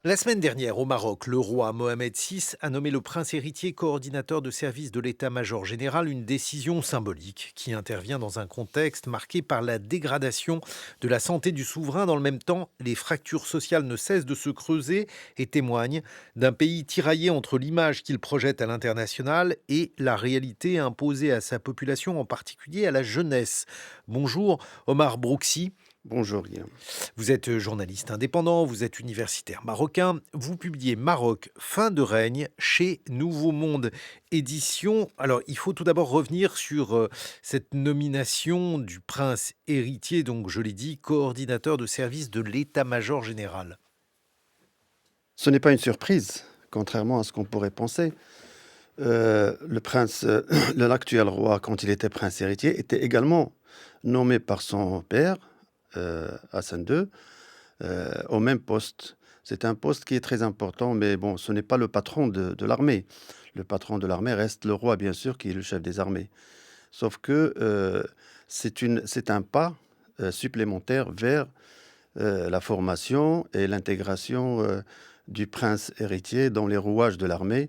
La semaine dernière, au Maroc, le roi Mohamed VI a nommé le prince héritier coordinateur de service de l'état-major général, une décision symbolique qui intervient dans un contexte marqué par la dégradation de la santé du souverain. Dans le même temps, les fractures sociales ne cessent de se creuser et témoignent d'un pays tiraillé entre l'image qu'il projette à l'international et la réalité imposée à sa population, en particulier à la jeunesse. Bonjour Omar Brouxi. Bonjour Guillaume. Vous êtes journaliste indépendant, vous êtes universitaire marocain, vous publiez Maroc, fin de règne chez Nouveau Monde Édition. Alors, il faut tout d'abord revenir sur cette nomination du prince héritier, donc je l'ai dit, coordinateur de service de l'état-major général. Ce n'est pas une surprise, contrairement à ce qu'on pourrait penser. Le prince, l'actuel roi, quand il était prince héritier, était également nommé par son père, Hassan II, au même poste. C'est un poste qui est très important, mais bon, ce n'est pas le patron de l'armée. Le patron de l'armée reste le roi, bien sûr, qui est le chef des armées. Sauf que c'est un pas supplémentaire vers la formation et l'intégration du prince héritier dans les rouages de l'armée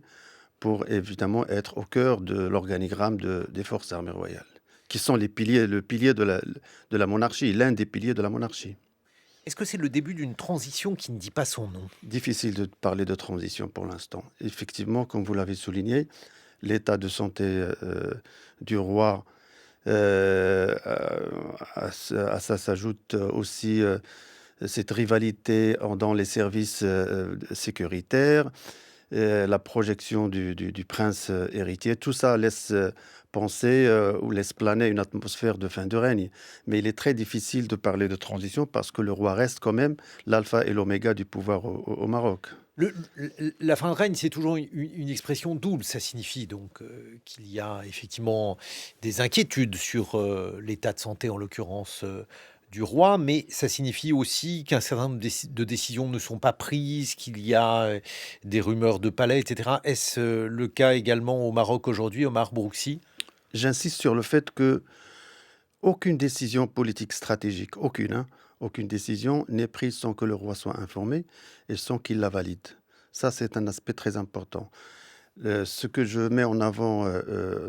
pour évidemment être au cœur de l'organigramme des forces armées royales, qui sont les piliers, le pilier de la monarchie, l'un des piliers de la monarchie. Est-ce que c'est le début d'une transition qui ne dit pas son nom? Difficile de parler de transition pour l'instant. Effectivement, comme vous l'avez souligné, l'état de santé du roi, à ça s'ajoute aussi cette rivalité dans les services sécuritaires, la projection du prince héritier, tout ça laisse penser ou laisse planer une atmosphère de fin de règne. Mais il est très difficile de parler de transition parce que le roi reste quand même l'alpha et l'oméga du pouvoir au Maroc. La fin de règne, c'est toujours une expression double. Ça signifie donc qu'il y a effectivement des inquiétudes sur l'état de santé, en l'occurrence du roi, mais ça signifie aussi qu'un certain nombre de décisions ne sont pas prises, qu'il y a des rumeurs de palais, etc. Est-ce le cas également au Maroc aujourd'hui, Omar Brouxi? J'insiste sur le fait que aucune décision politique stratégique, aucune, hein, aucune décision n'est prise sans que le roi soit informé et sans qu'il la valide. Ça, c'est un aspect très important. Ce que je mets en avant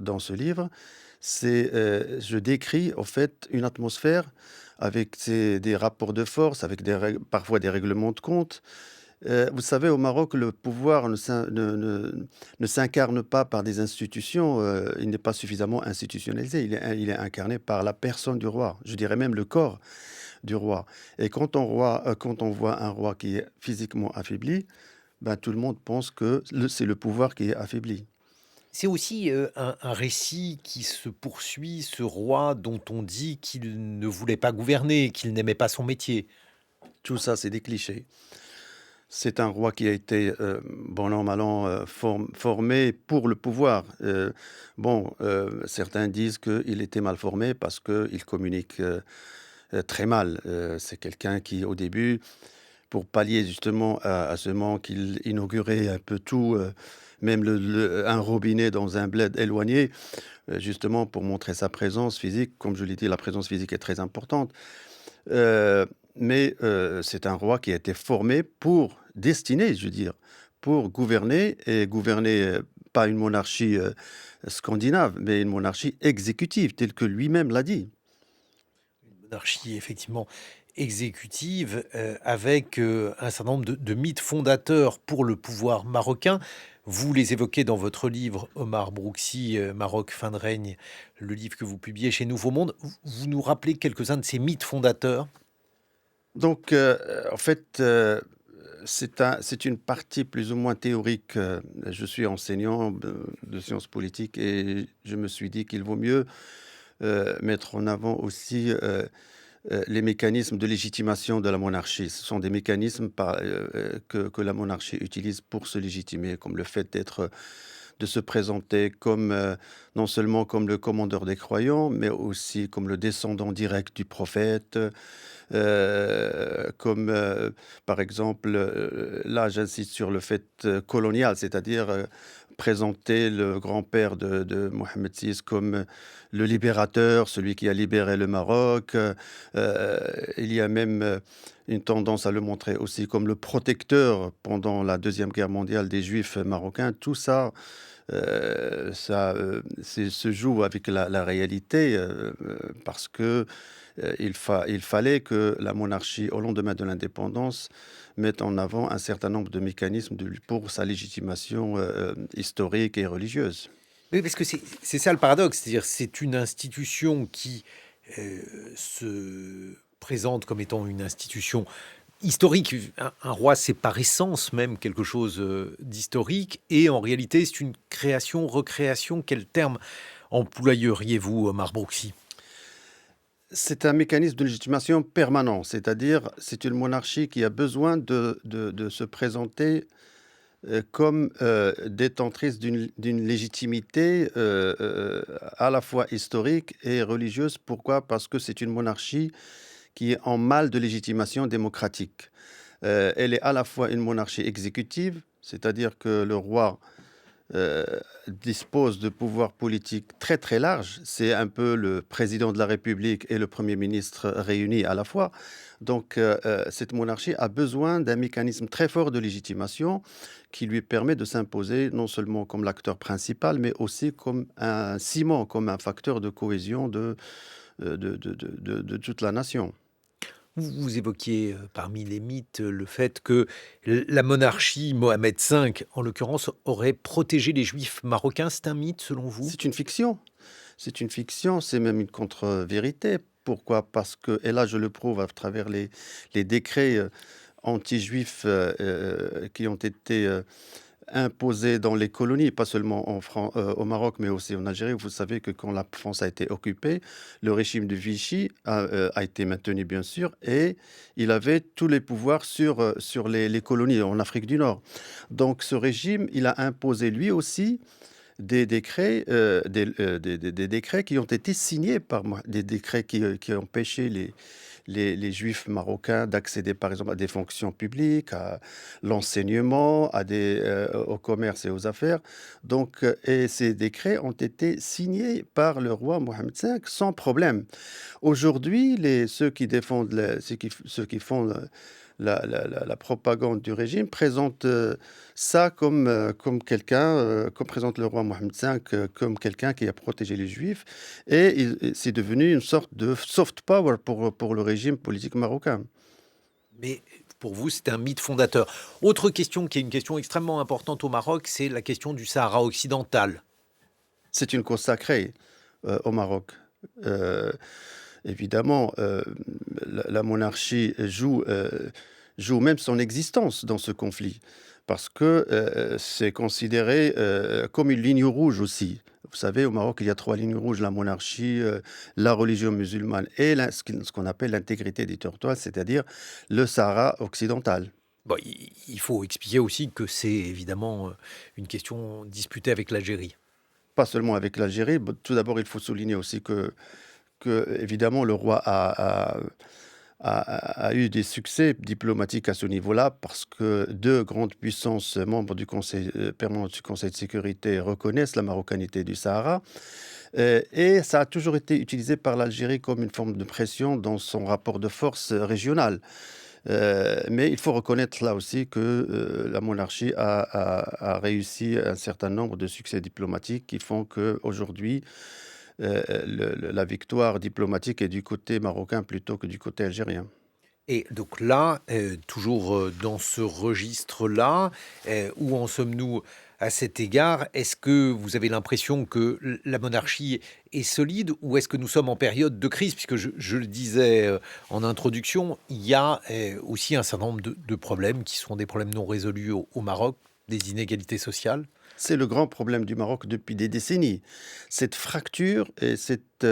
dans ce livre, c'est je décris au fait une atmosphère avec des rapports de force, avec parfois des règlements de compte. Vous savez, au Maroc, le pouvoir ne s'incarne pas par des institutions, il n'est pas suffisamment institutionnalisé, il est incarné par la personne du roi, je dirais même le corps du roi. Et quand on voit un roi qui est physiquement affaibli, ben, tout le monde pense que c'est le pouvoir qui est affaibli. C'est aussi un récit qui se poursuit, ce roi dont on dit qu'il ne voulait pas gouverner, qu'il n'aimait pas son métier. Tout ça, c'est des clichés. C'est un roi qui a été, bon an, mal an, formé pour le pouvoir. Certains disent qu'il était mal formé parce qu'il communique, très mal. C'est quelqu'un qui, au début, pour pallier justement à ce manque, il inaugurait un peu tout, même un robinet dans un bled éloigné, justement pour montrer sa présence physique. Comme je l'ai dit, la présence physique est très importante. C'est un roi qui a été formé destiné, je veux dire, pour gouverner et gouverner, pas une monarchie, scandinave, mais une monarchie exécutive telle que lui-même l'a dit. Une monarchie effectivement exécutive, avec, un certain nombre de mythes fondateurs pour le pouvoir marocain. Vous les évoquez dans votre livre, Omar Brouxi, Maroc, fin de règne, le livre que vous publiez chez Nouveau Monde. Vous nous rappelez quelques-uns de ces mythes fondateurs? Donc, en fait, c'est une partie plus ou moins théorique. Je suis enseignant de sciences politiques et je me suis dit qu'il vaut mieux mettre en avant aussi les mécanismes de légitimation de la monarchie. Ce sont des mécanismes que la monarchie utilise pour se légitimer, comme le fait de se présenter comme non seulement comme le commandeur des croyants, mais aussi comme le descendant direct du prophète, comme par exemple, là j'insiste sur le fait colonial, c'est-à-dire présenter le grand-père de Mohamed VI comme le libérateur, celui qui a libéré le Maroc. Il y a même une tendance à le montrer aussi comme le protecteur pendant la Deuxième Guerre mondiale des Juifs marocains. Tout ça, se joue avec la réalité parce que il fallait que la monarchie, au lendemain de l'indépendance, mette en avant un certain nombre de mécanismes pour sa légitimation historique et religieuse. Oui, parce que c'est ça le paradoxe, c'est-à-dire c'est une institution qui se présente comme étant une institution historique. Un roi, c'est par essence même quelque chose d'historique, et en réalité, c'est une création, recréation. Quel terme employeriez-vous, Omar Broussi? C'est un mécanisme de légitimation permanent, c'est-à-dire c'est une monarchie qui a besoin de se présenter comme détentrice d'une légitimité à la fois historique et religieuse. Pourquoi? Parce que c'est une monarchie qui est en mal de légitimation démocratique. Elle est à la fois une monarchie exécutive, c'est-à-dire que le roi euh, dispose de pouvoirs politiques très très larges. C'est un peu le président de la République et le Premier ministre réunis à la fois. Donc cette monarchie a besoin d'un mécanisme très fort de légitimation qui lui permet de s'imposer non seulement comme l'acteur principal, mais aussi comme un ciment, comme un facteur de cohésion de toute la nation. Vous évoquiez parmi les mythes le fait que la monarchie Mohamed V, en l'occurrence, aurait protégé les juifs marocains. C'est un mythe selon vous? C'est une fiction. C'est une fiction, c'est même une contre-vérité. Pourquoi? Parce que, et là je le prouve à travers les décrets anti-juifs qui ont été imposés dans les colonies, pas seulement au Maroc, mais aussi en Algérie. Vous savez que quand la France a été occupée, le régime de Vichy a été maintenu, bien sûr, et il avait tous les pouvoirs sur les colonies en Afrique du Nord. Donc ce régime, il a imposé lui aussi des décrets, des décrets qui ont été signés par moi, des décrets qui empêchaient les juifs marocains d'accéder, par exemple, à des fonctions publiques, à l'enseignement, au commerce et aux affaires. Donc, et ces décrets ont été signés par le roi Mohamed V sans problème. Aujourd'hui, ceux qui défendent, ceux qui font la propagande du régime présentent ça comme quelqu'un, comme présente le roi Mohamed V, comme quelqu'un qui a protégé les Juifs. Et c'est devenu une sorte de soft power pour le régime politique marocain. Mais pour vous, c'est un mythe fondateur. Autre question qui est une question extrêmement importante au Maroc, c'est la question du Sahara occidental. C'est une cause sacrée au Maroc. Euh, Évidemment, la monarchie joue même son existence dans ce conflit, parce que c'est considéré comme une ligne rouge aussi. Vous savez, au Maroc, il y a trois lignes rouges, la monarchie, la religion musulmane et ce qu'on appelle l'intégrité du territoire, c'est-à-dire le Sahara occidental. Bon, il faut expliquer aussi que c'est évidemment une question disputée avec l'Algérie. Pas seulement avec l'Algérie, tout d'abord, il faut souligner aussi que évidemment, le roi a eu des succès diplomatiques à ce niveau-là parce que deux grandes puissances membres du Conseil permanent du Conseil de sécurité reconnaissent la marocanité du Sahara. Et ça a toujours été utilisé par l'Algérie comme une forme de pression dans son rapport de force régional. Mais il faut reconnaître là aussi que la monarchie a réussi un certain nombre de succès diplomatiques qui font qu'aujourd'hui, la victoire diplomatique est du côté marocain plutôt que du côté algérien. Et donc là, toujours dans ce registre-là, où en sommes-nous à cet égard? Est-ce que vous avez l'impression que la monarchie est solide, ou est-ce que nous sommes en période de crise? Puisque je le disais en introduction, il y a aussi un certain nombre de problèmes qui sont des problèmes non résolus au Maroc, des inégalités sociales. C'est le grand problème du Maroc depuis des décennies. Cette fracture et cette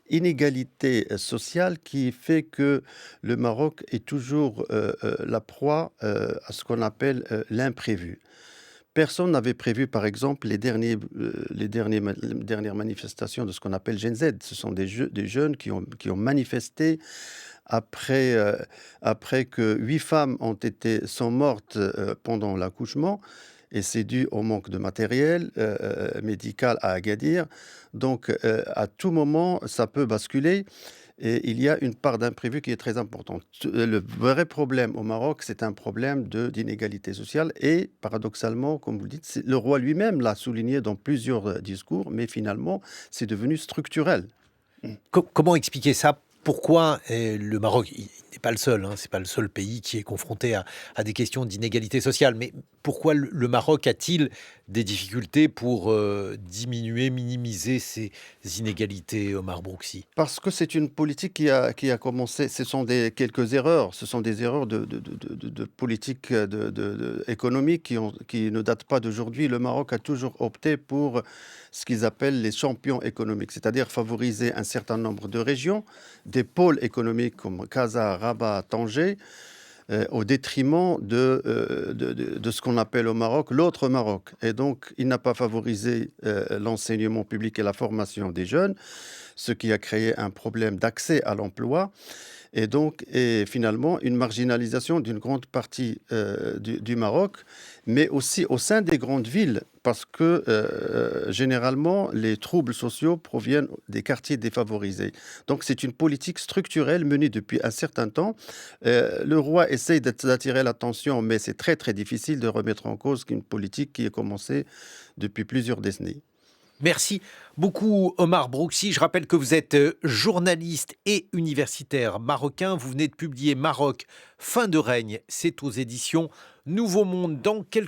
inégalité sociale qui fait que le Maroc est toujours la proie à ce qu'on appelle l'imprévu. Personne n'avait prévu, par exemple, les dernières manifestations de ce qu'on appelle Gen Z. Ce sont des jeunes qui ont manifesté après, après que 8 femmes sont mortes pendant l'accouchement. et c'est dû au manque de matériel médical à Agadir. Donc, à tout moment, ça peut basculer et il y a une part d'imprévu qui est très importante. Le vrai problème au Maroc, c'est un problème d'inégalité sociale et paradoxalement, comme vous le dites, le roi lui-même l'a souligné dans plusieurs discours, mais finalement, c'est devenu structurel. Mm. Comment expliquer ça? Pourquoi le Maroc, il n'est pas le seul, hein, c'est pas le seul pays qui est confronté à des questions d'inégalité sociale, mais pourquoi le Maroc a-t-il des difficultés pour diminuer, minimiser ces inégalités, Omar Broussi? Parce que c'est une politique qui a commencé, ce sont quelques erreurs, ce sont des erreurs de politique économique qui ne datent pas d'aujourd'hui. Le Maroc a toujours opté pour ce qu'ils appellent les champions économiques, c'est-à-dire favoriser un certain nombre de régions, des pôles économiques comme Casa, Rabat, Tanger, au détriment de ce qu'on appelle au Maroc l'autre Maroc. Et donc, il n'a pas favorisé l'enseignement public et la formation des jeunes, ce qui a créé un problème d'accès à l'emploi et finalement une marginalisation d'une grande partie du Maroc, mais aussi au sein des grandes villes, parce que généralement les troubles sociaux proviennent des quartiers défavorisés. Donc c'est une politique structurelle menée depuis un certain temps. Le roi essaye d'attirer l'attention, mais c'est très très difficile de remettre en cause une politique qui a commencé depuis plusieurs décennies. Merci beaucoup, Omar Broussi. Je rappelle que vous êtes journaliste et universitaire marocain. Vous venez de publier Maroc, fin de règne. C'est aux éditions Nouveau Monde. Dans quelques